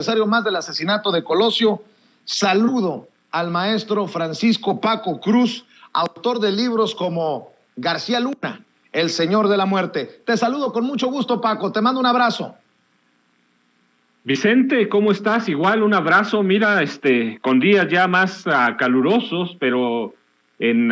aniversario más del asesinato de Colosio. Saludo al maestro Francisco Paco Cruz, autor de libros como García Luna, El Señor de la Muerte. Te saludo con mucho gusto, Paco. Te mando un abrazo. Vicente, ¿cómo estás? Igual un abrazo. Mira, con días ya más calurosos, pero en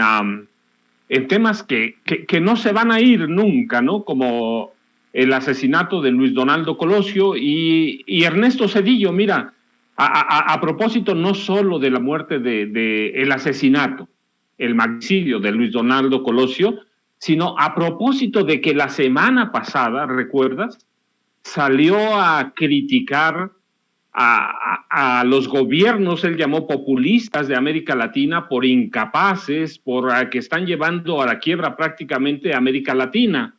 temas que no se van a ir nunca, ¿no? Como el asesinato de Luis Donaldo Colosio y Ernesto Zedillo. Mira, a propósito no solo de la muerte el asesinato, el magnicidio de Luis Donaldo Colosio, sino a propósito de que la semana pasada, ¿recuerdas?, salió a criticar a los gobiernos, él llamó populistas de América Latina, por incapaces, por que están llevando a la quiebra prácticamente a América Latina.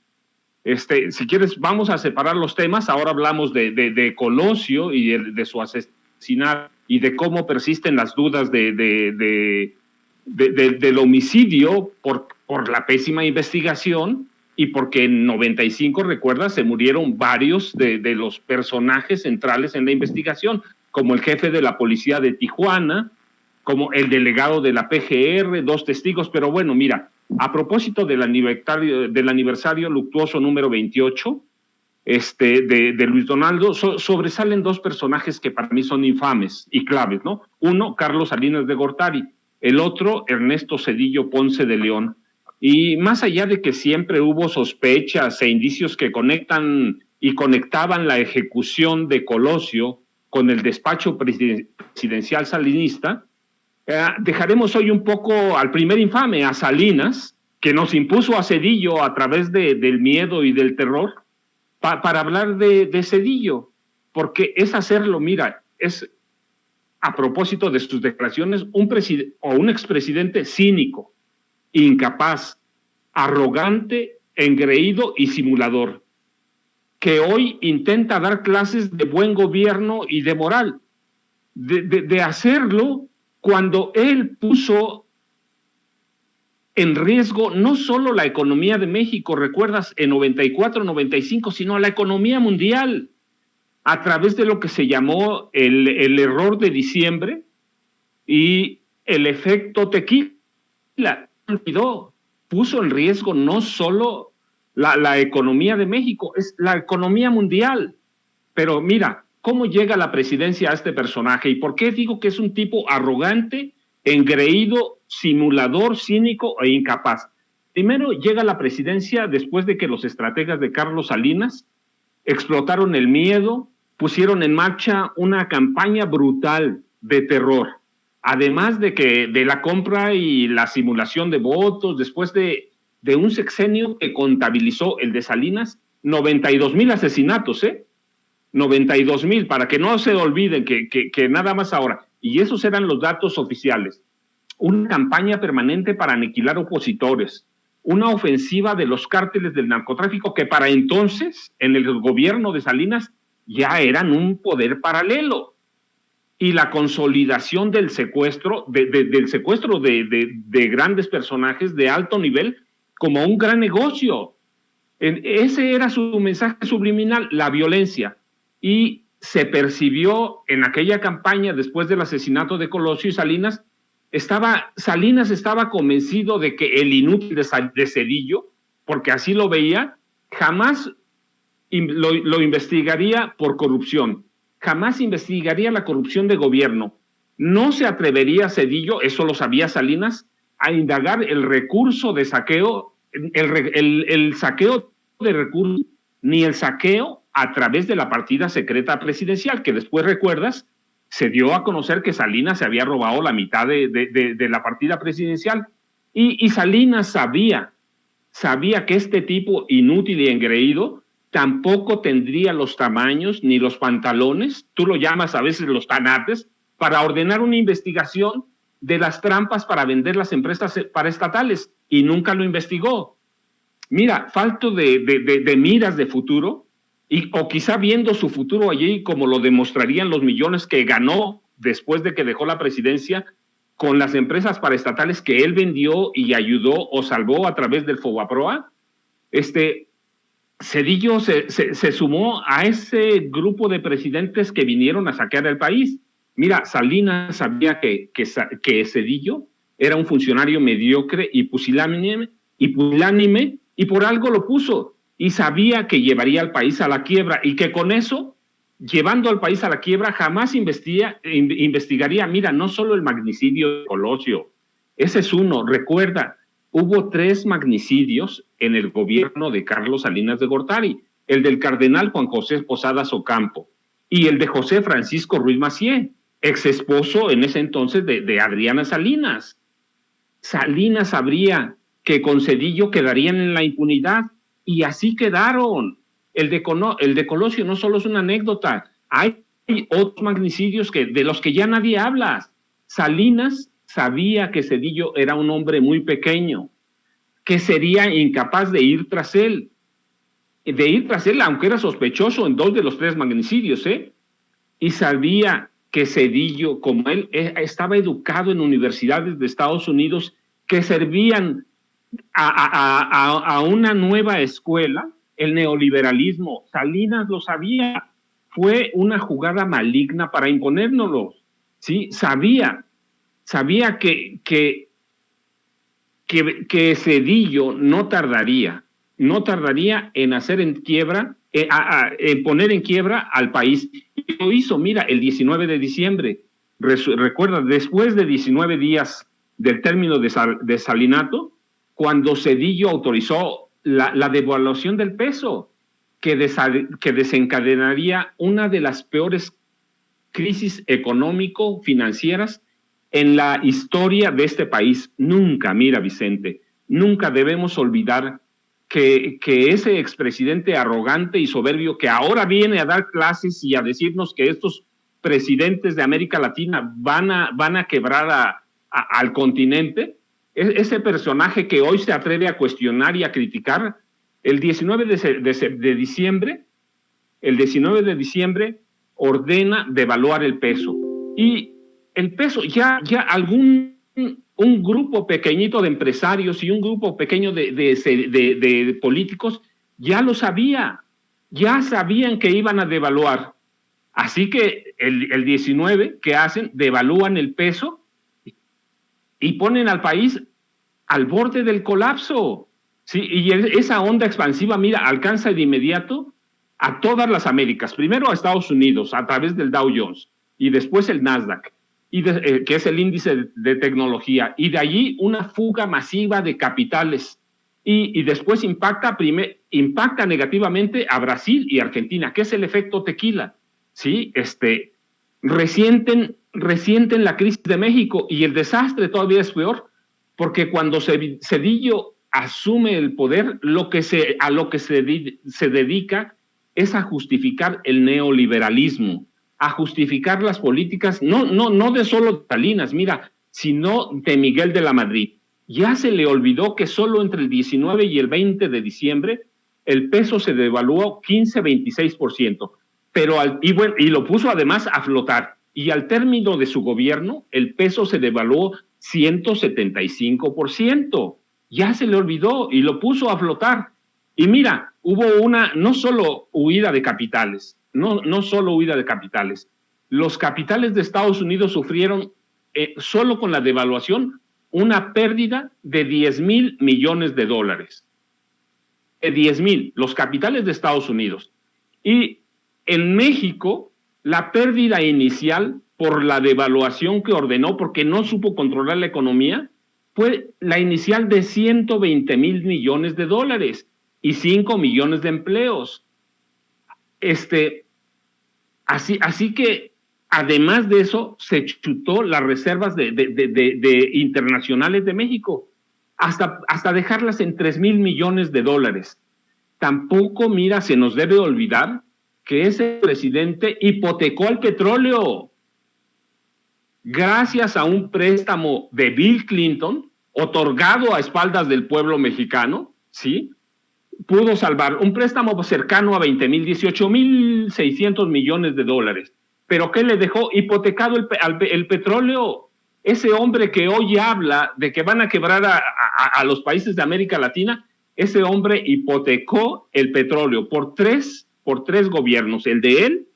Si quieres, vamos a separar los temas. Ahora hablamos de Colosio y de su asesinato y de cómo persisten las dudas del homicidio por la pésima investigación y porque en 95, recuerda, se murieron varios de los personajes centrales en la investigación, como el jefe de la policía de Tijuana, como el delegado de la PGR, 2 testigos. Pero bueno, mira, a propósito del aniversario luctuoso número 28 de Luis Donaldo, sobresalen 2 personajes que para mí son infames y claves, ¿no? Uno, Carlos Salinas de Gortari, el otro, Ernesto Zedillo Ponce de León. Y más allá de que siempre hubo sospechas e indicios que conectaban la ejecución de Colosio con el despacho presidencial salinista, dejaremos hoy un poco al primer infame, a Salinas, que nos impuso a Zedillo a través del miedo y del terror, para hablar de Zedillo, porque es hacerlo, mira, es a propósito de sus declaraciones, un expresidente cínico, incapaz, arrogante, engreído y simulador, que hoy intenta dar clases de buen gobierno y de moral, de hacerlo cuando él puso en riesgo no solo la economía de México, recuerdas, en 94, 95, sino la economía mundial, a través de lo que se llamó el error de diciembre y el efecto tequila. Puso en riesgo no solo la economía de México, es la economía mundial. Pero mira, ¿cómo llega a la presidencia a este personaje? ¿Y por qué digo que es un tipo arrogante, engreído, simulador, cínico e incapaz? Primero llega a la presidencia después de que los estrategas de Carlos Salinas explotaron el miedo, pusieron en marcha una campaña brutal de terror. Además de la compra y la simulación de votos, después de un sexenio que contabilizó, el de Salinas, 92,000 asesinatos, 92,000, para que no se olviden que nada más ahora, y esos eran los datos oficiales, una campaña permanente para aniquilar opositores, una ofensiva de los cárteles del narcotráfico que para entonces, en el gobierno de Salinas, ya eran un poder paralelo. Y la consolidación del secuestro, de grandes personajes de alto nivel como un gran negocio. Ese era su mensaje subliminal, la violencia. Y se percibió en aquella campaña, después del asesinato de Colosio y Salinas, Salinas estaba convencido de que el inútil de Zedillo, porque así lo veía, jamás lo investigaría por corrupción. Jamás investigaría la corrupción de gobierno. No se atrevería Zedillo, eso lo sabía Salinas, a indagar el recurso de saqueo, el saqueo de recursos, ni el saqueo a través de la partida secreta presidencial, que después, recuerdas, se dio a conocer que Salinas se había robado la mitad de la partida presidencial. Y Salinas sabía que este tipo inútil y engreído tampoco tendría los tamaños ni los pantalones, tú lo llamas a veces los tanates, para ordenar una investigación de las trampas para vender las empresas paraestatales, y nunca lo investigó. Mira, falto de miras de futuro, o quizá viendo su futuro allí como lo demostrarían los millones que ganó después de que dejó la presidencia con las empresas paraestatales que él vendió y ayudó o salvó a través del Fobaproa, Cedillo se sumó a ese grupo de presidentes que vinieron a saquear el país. Mira, Salinas sabía que Cedillo era un funcionario mediocre y pusilánime, y por algo lo puso, y sabía que llevaría al país a la quiebra, y que con eso, llevando al país a la quiebra, jamás investigaría, mira, no solo el magnicidio de Colosio, ese es uno, recuerda, hubo 3 magnicidios en el gobierno de Carlos Salinas de Gortari, el del cardenal Juan José Posadas Ocampo y el de José Francisco Ruiz Massieu, ex esposo en ese entonces de Adriana Salinas. Salinas sabría que con Cedillo quedarían en la impunidad y así quedaron. El de Colosio no solo es una anécdota, hay otros magnicidios de los que ya nadie habla. Salinas sabía que Cedillo era un hombre muy pequeño, que sería incapaz de ir tras él, aunque era sospechoso en 2 de los 3 magnicidios, y sabía que Cedillo, como él estaba educado en universidades de Estados Unidos que servían a una nueva escuela, el neoliberalismo. Salinas lo sabía, fue una jugada maligna para imponérnoslo, ¿sí? Sabía que Cedillo no tardaría en hacer en quiebra, en poner en quiebra al país. Y lo hizo, mira, el 19 de diciembre. Recuerda, después de 19 días del término de Salinato, cuando Cedillo autorizó la devaluación del peso, que desencadenaría una de las peores crisis económico-financieras en la historia de este país. Nunca, mira, Vicente, nunca debemos olvidar que ese expresidente arrogante y soberbio que ahora viene a dar clases y a decirnos que estos presidentes de América Latina van a quebrar al continente, ese personaje que hoy se atreve a cuestionar y a criticar, el 19 de diciembre ordena devaluar el peso. Y el peso, ya un grupo pequeñito de empresarios y un grupo pequeño de políticos ya lo sabía, ya sabían que iban a devaluar. Así que el 19, ¿qué hacen? Devalúan el peso y ponen al país al borde del colapso. Sí, y esa onda expansiva, mira, alcanza de inmediato a todas las Américas. Primero a Estados Unidos, a través del Dow Jones, y después el Nasdaq, que es el índice de tecnología, y de allí una fuga masiva de capitales. Y después impacta negativamente a Brasil y Argentina, que es el efecto tequila. ¿Sí? Resienten la crisis de México, y el desastre todavía es peor, porque cuando Cedillo asume el poder, a lo que se dedica es a justificar el neoliberalismo, a justificar las políticas, no de solo Salinas, mira, sino de Miguel de la Madrid. Ya se le olvidó que solo entre el 19 y el 20 de diciembre el peso se devaluó 15-26%, y lo puso además a flotar. Y al término de su gobierno, el peso se devaluó 175%. Ya se le olvidó y lo puso a flotar. Y mira, hubo no solo huida de capitales, no solo huida de capitales. Los capitales de Estados Unidos sufrieron, solo con la devaluación, una pérdida de $10,000 millones. De 10,000, los capitales de Estados Unidos. Y en México, la pérdida inicial por la devaluación que ordenó, porque no supo controlar la economía, fue la inicial de $120,000 millones y 5 millones de empleos. Así que, además de eso, se chutó las reservas de internacionales de México, hasta dejarlas en $3,000 millones. Tampoco, mira, se nos debe olvidar que ese presidente hipotecó el petróleo. Gracias a un préstamo de Bill Clinton, otorgado a espaldas del pueblo mexicano, ¿sí?, pudo salvar un préstamo cercano a 18,600 millones de dólares. ¿Pero qué le dejó? Hipotecado el petróleo. Ese hombre que hoy habla de que van a quebrar a los países de América Latina, ese hombre hipotecó el petróleo por tres gobiernos, el de él,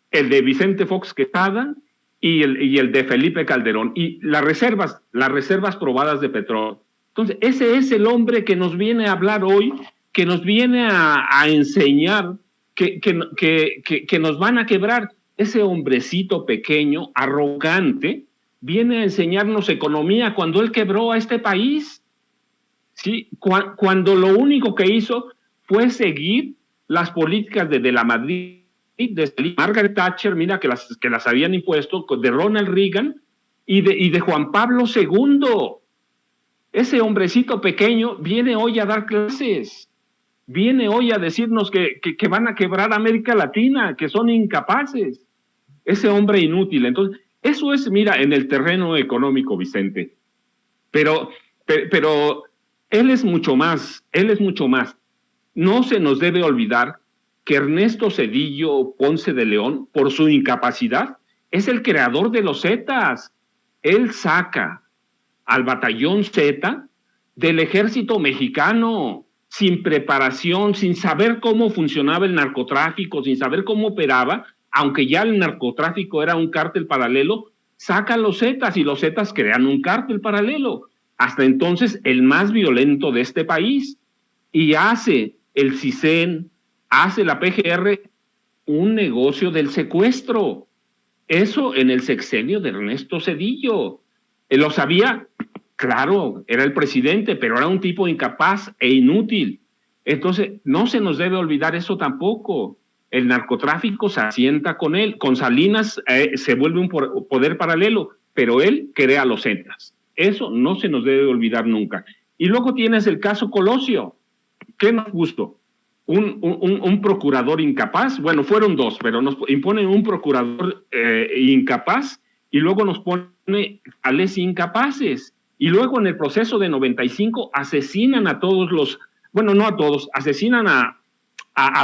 el de Vicente Fox Quesada y el de Felipe Calderón, y las reservas probadas de petróleo. Entonces, ese es el hombre que nos viene a hablar hoy, que nos viene a enseñar que nos van a quebrar. Ese hombrecito pequeño, arrogante, viene a enseñarnos economía cuando él quebró a este país. ¿Sí? Cuando lo único que hizo fue seguir las políticas de la Madrid, de Margaret Thatcher, mira, que las habían impuesto, de Ronald Reagan y de Juan Pablo II. Ese hombrecito pequeño viene hoy a dar clases, viene hoy a decirnos que van a quebrar América Latina, que son incapaces. Ese hombre inútil. Entonces, eso es, mira, en el terreno económico, Vicente. Pero él es mucho más. No se nos debe olvidar que Ernesto Zedillo Ponce de León, por su incapacidad, es el creador de los Zetas. Él saca al batallón Z del ejército mexicano, sin preparación, sin saber cómo funcionaba el narcotráfico, sin saber cómo operaba, aunque ya el narcotráfico era un cártel paralelo, saca los Zetas y los Zetas crean un cártel paralelo, hasta entonces el más violento de este país, y hace el CISEN, hace la PGR un negocio del secuestro. Eso en el sexenio de Ernesto Zedillo. Él lo sabía, claro, era el presidente, pero era un tipo incapaz e inútil. Entonces, no se nos debe olvidar eso tampoco. El narcotráfico se asienta con él. Con Salinas se vuelve un poder paralelo, pero él crea los Zetas. Eso no se nos debe olvidar nunca. Y luego tienes el caso Colosio. ¿Qué nos gustó? Un procurador incapaz. Bueno, fueron dos, pero nos imponen un procurador incapaz y luego nos pone a les incapaces. Y luego en el proceso de 95 asesinan a todos los, bueno, no a todos, asesinan a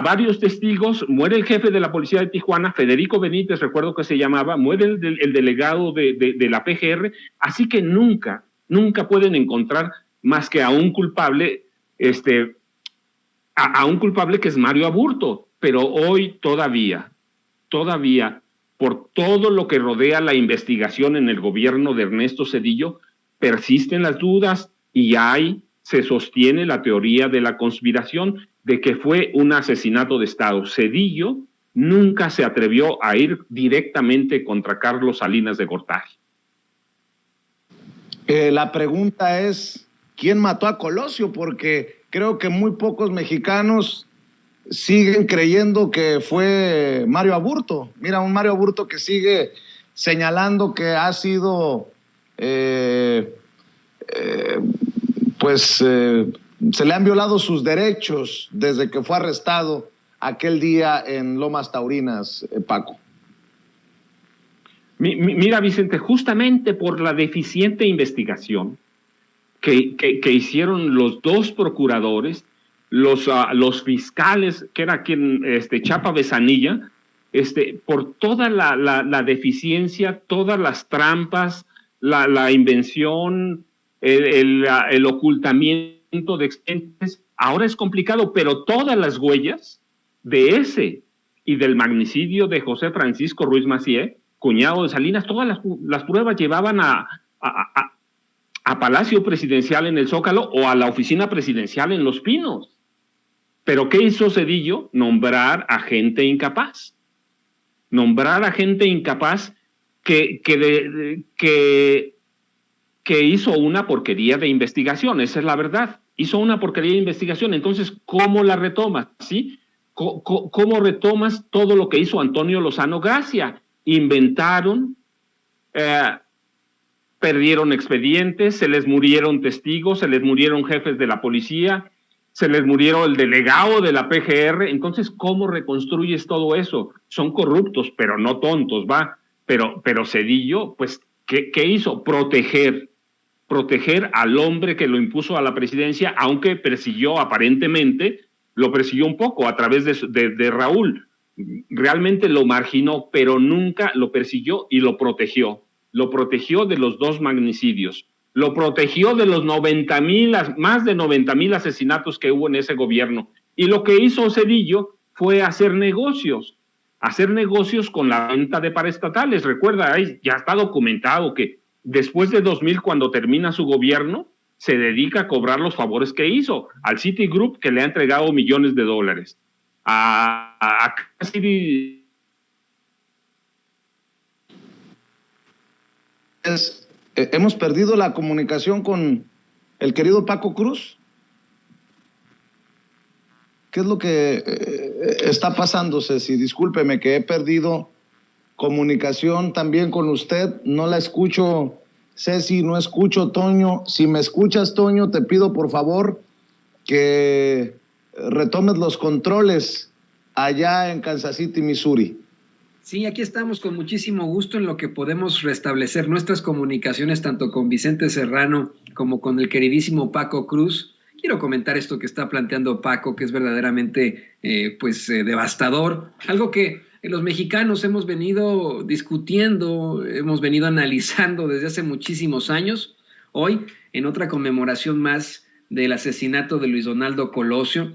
varios testigos, muere el jefe de la policía de Tijuana, Federico Benítez, recuerdo que se llamaba, muere el delegado de la PGR, así que nunca pueden encontrar más que a un culpable, a un culpable que es Mario Aburto, pero hoy todavía, por todo lo que rodea la investigación en el gobierno de Ernesto Zedillo, persisten las dudas y se sostiene la teoría de la conspiración de que fue un asesinato de Estado. Zedillo nunca se atrevió a ir directamente contra Carlos Salinas de Gortari. La pregunta es, ¿quién mató a Colosio? Porque creo que muy pocos mexicanos siguen creyendo que fue Mario Aburto. Mira, un Mario Aburto que sigue señalando que ha sido, se le han violado sus derechos desde que fue arrestado aquel día en Lomas Taurinas, Paco. Mira, Vicente, justamente por la deficiente investigación que hicieron los dos procuradores, los fiscales, que era quien, Chapa Besanilla, por toda la deficiencia, todas las trampas, la invención, el ocultamiento de expedientes, ahora es complicado, pero todas las huellas de ese y del magnicidio de José Francisco Ruiz Massieu, cuñado de Salinas, todas las pruebas llevaban a Palacio Presidencial en el Zócalo o a la oficina presidencial en Los Pinos. ¿Pero qué hizo Zedillo? Nombrar a gente incapaz. Nombrar a gente incapaz que hizo una porquería de investigación, esa es la verdad. Hizo una porquería de investigación, entonces, ¿cómo la retomas? ¿Sí? ¿Cómo retomas todo lo que hizo Antonio Lozano Gracia? Inventaron, perdieron expedientes, se les murieron testigos, se les murieron jefes de la policía, se les murieron el delegado de la PGR. Entonces, ¿cómo reconstruyes todo eso? Son corruptos, pero no tontos, ¿va? Pero Zedillo, pues, ¿qué hizo? Proteger al hombre que lo impuso a la presidencia, aunque aparentemente lo persiguió un poco a través de Raúl. Realmente lo marginó, pero nunca lo persiguió y lo protegió. Lo protegió de los dos magnicidios. lo protegió de los 90,000, más de 90,000 asesinatos que hubo en ese gobierno. Y lo que hizo Zedillo fue hacer negocios con la venta de paraestatales. Recuerda, ya está documentado que después de 2000, cuando termina su gobierno, se dedica a cobrar los favores que hizo al Citigroup, que le ha entregado millones de dólares. A City. Hemos perdido la comunicación con el querido Paco Cruz. ¿Qué es lo que está pasando, Ceci? Discúlpeme que he perdido comunicación también con usted. No la escucho, Ceci, no escucho, Toño. Si me escuchas, Toño, te pido por favor que retomes los controles allá en Kansas City, Missouri. Sí, aquí estamos con muchísimo gusto en lo que podemos restablecer nuestras comunicaciones tanto con Vicente Serrano como con el queridísimo Paco Cruz. Quiero comentar esto que está planteando Paco, que es verdaderamente devastador, algo que los mexicanos hemos venido discutiendo, hemos venido analizando desde hace muchísimos años. Hoy, en otra conmemoración más del asesinato de Luis Donaldo Colosio,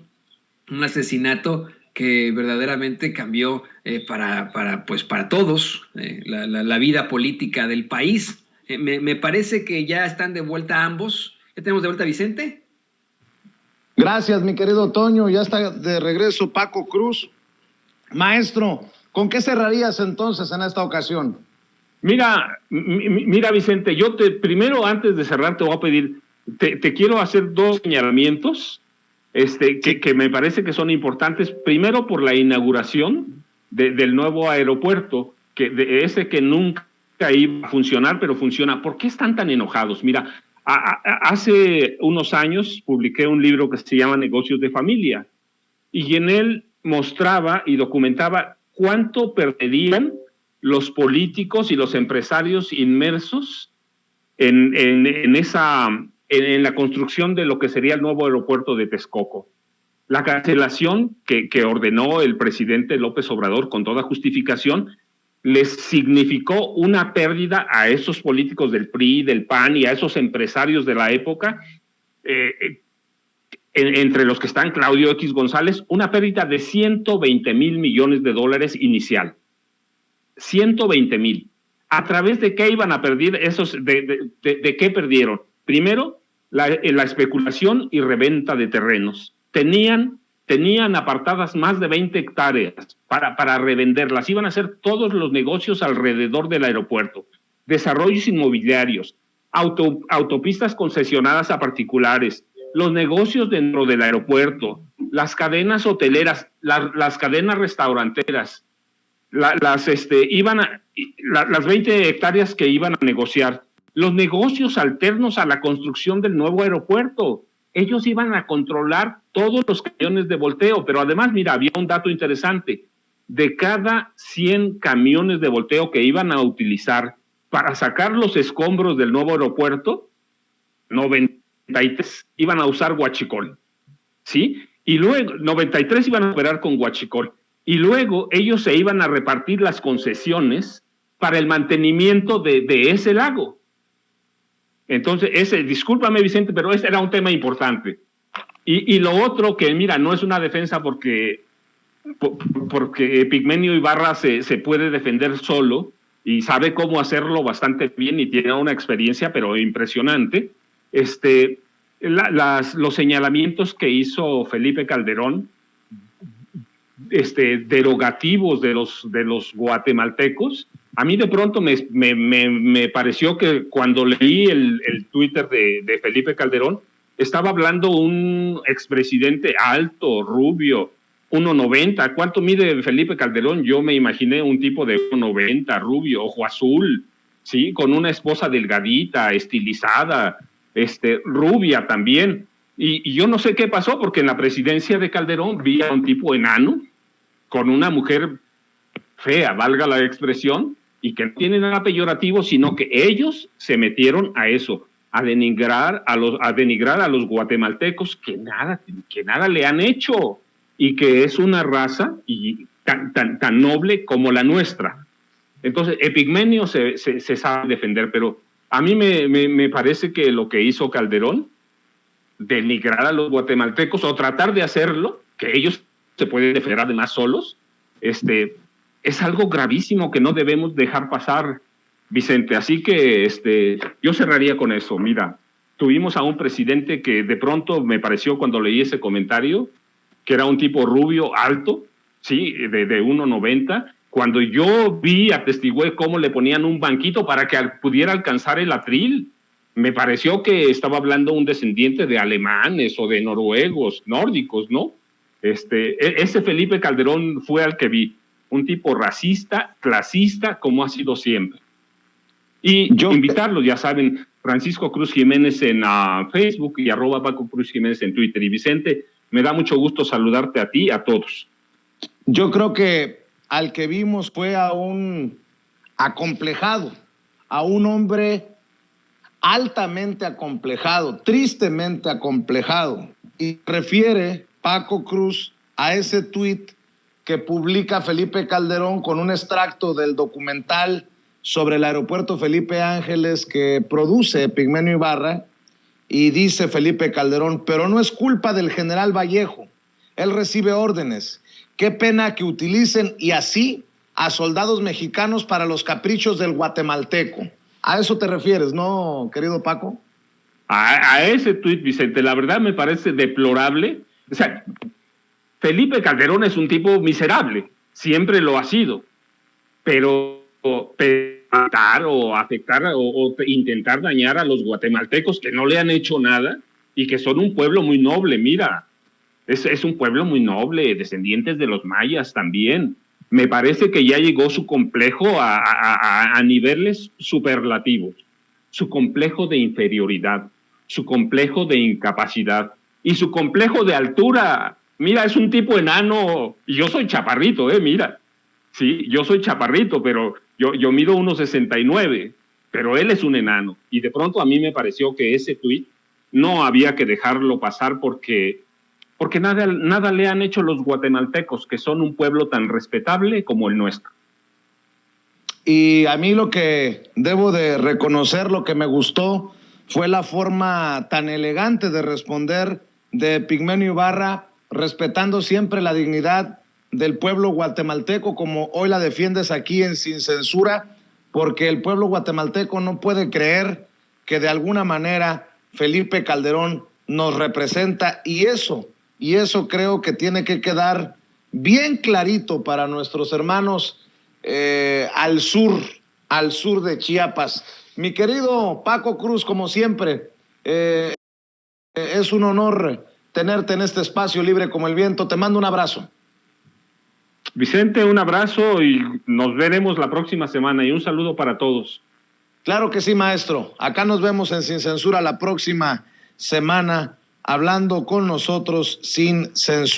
un asesinato que verdaderamente cambió para todos la vida política del país. Me parece que ya están de vuelta ambos. ¿Ya tenemos de vuelta a Vicente? Gracias, mi querido Toño. Ya está de regreso Paco Cruz. Maestro, ¿con qué cerrarías entonces en esta ocasión? Mira, Vicente, primero, antes de cerrar, te voy a pedir, te quiero hacer dos señalamientos que me parece que son importantes. Primero, por la inauguración del nuevo aeropuerto, ese que nunca iba a funcionar, pero funciona. ¿Por qué están tan enojados? Mira, hace unos años publiqué un libro que se llama Negocios de Familia, y en él mostraba y documentaba cuánto perderían los políticos y los empresarios inmersos en la construcción de lo que sería el nuevo aeropuerto de Texcoco. La cancelación que ordenó el presidente López Obrador con toda justificación les significó una pérdida a esos políticos del PRI, del PAN y a esos empresarios de la época, entre los que están Claudio X González, una pérdida de 120,000 millones de dólares inicial. 120,000. ¿A través de qué iban a perder esos? ¿De qué perdieron? Primero, la especulación y reventa de terrenos. Tenían apartadas más de 20 hectáreas para revenderlas. Iban a hacer todos los negocios alrededor del aeropuerto. Desarrollos inmobiliarios, autopistas concesionadas a particulares, los negocios dentro del aeropuerto, las cadenas hoteleras, las cadenas restauranteras, las 20 hectáreas que iban a negociar, los negocios alternos a la construcción del nuevo aeropuerto. Ellos iban a controlar todos los camiones de volteo, pero además, mira, había un dato interesante. De cada 100 camiones de volteo que iban a utilizar para sacar los escombros del nuevo aeropuerto, 93 iban a usar huachicol, ¿sí? Y luego, 93 iban a operar con huachicol. Y luego ellos se iban a repartir las concesiones para el mantenimiento de ese lago. Entonces, discúlpame, Vicente, pero ese era un tema importante. Y lo otro que, mira, no es una defensa porque Epigmenio Ibarra se puede defender solo y sabe cómo hacerlo bastante bien y tiene una experiencia, pero impresionante. Los señalamientos que hizo Felipe Calderón, derogativos de los guatemaltecos, a mí de pronto me pareció que cuando leí el Twitter de Felipe Calderón, estaba hablando un expresidente alto, rubio, 1.90. ¿Cuánto mide Felipe Calderón? Yo me imaginé un tipo de 1.90, rubio, ojo azul, ¿sí? Con una esposa delgadita, estilizada, rubia también. Y yo no sé qué pasó, porque en la presidencia de Calderón vi a un tipo enano con una mujer fea, valga la expresión, y que no tiene nada peyorativo, sino que ellos se metieron a eso, a denigrar a los guatemaltecos que nada le han hecho, y que es una raza tan noble como la nuestra. Entonces, Epigmenio se sabe defender, pero A mí me parece que lo que hizo Calderón, denigrar a los guatemaltecos o tratar de hacerlo, que ellos se pueden defender además solos, es algo gravísimo que no debemos dejar pasar, Vicente. Así que yo cerraría con eso. Mira, tuvimos a un presidente que de pronto me pareció, cuando leí ese comentario, que era un tipo rubio, alto, sí, de 1.90. Cuando yo atestigué cómo le ponían un banquito para que pudiera alcanzar el atril, me pareció que estaba hablando un descendiente de alemanes o de noruegos, nórdicos, ¿no? Ese Felipe Calderón fue al que vi, un tipo racista, clasista, como ha sido siempre. Y invitarlos, ya saben, Francisco Cruz Jiménez en Facebook y @Paco Cruz Jiménez en Twitter. Y Vicente, me da mucho gusto saludarte a ti, a todos. Yo creo que al que vimos fue a un acomplejado, a un hombre altamente acomplejado, tristemente acomplejado. Y refiere Paco Cruz a ese tuit que publica Felipe Calderón con un extracto del documental sobre el aeropuerto Felipe Ángeles que produce Pigmenio Ibarra, y dice Felipe Calderón: pero no es culpa del general Vallejo, él recibe órdenes, qué pena que utilicen y así a soldados mexicanos para los caprichos del guatemalteco. ¿A eso te refieres, no, querido Paco? A ese tuit, Vicente, la verdad me parece deplorable. O sea, Felipe Calderón es un tipo miserable, siempre lo ha sido, pero matar o afectar o intentar dañar a los guatemaltecos que no le han hecho nada y que son un pueblo muy noble, mira, es un pueblo muy noble, descendientes de los mayas también. Me parece que ya llegó su complejo a niveles superlativos, su complejo de inferioridad, su complejo de incapacidad y su complejo de altura. Mira, es un tipo enano, y yo soy chaparrito, mira. Sí, yo soy chaparrito, pero yo mido 1.69, pero él es un enano. Y de pronto a mí me pareció que ese tuit no había que dejarlo pasar porque nada le han hecho los guatemaltecos, que son un pueblo tan respetable como el nuestro. Y a mí lo que debo de reconocer, lo que me gustó, fue la forma tan elegante de responder de Pigmenio Ibarra, respetando siempre la dignidad del pueblo guatemalteco, como hoy la defiendes aquí en Sin Censura, porque el pueblo guatemalteco no puede creer que de alguna manera Felipe Calderón nos representa, y eso creo que tiene que quedar bien clarito para nuestros hermanos al sur de Chiapas. Mi querido Paco Cruz, como siempre, es un honor tenerte en este espacio libre como el viento. Te mando un abrazo. Vicente, un abrazo y nos veremos la próxima semana, y un saludo para todos. Claro que sí, maestro. Acá nos vemos en Sin Censura la próxima semana, hablando con nosotros sin censura.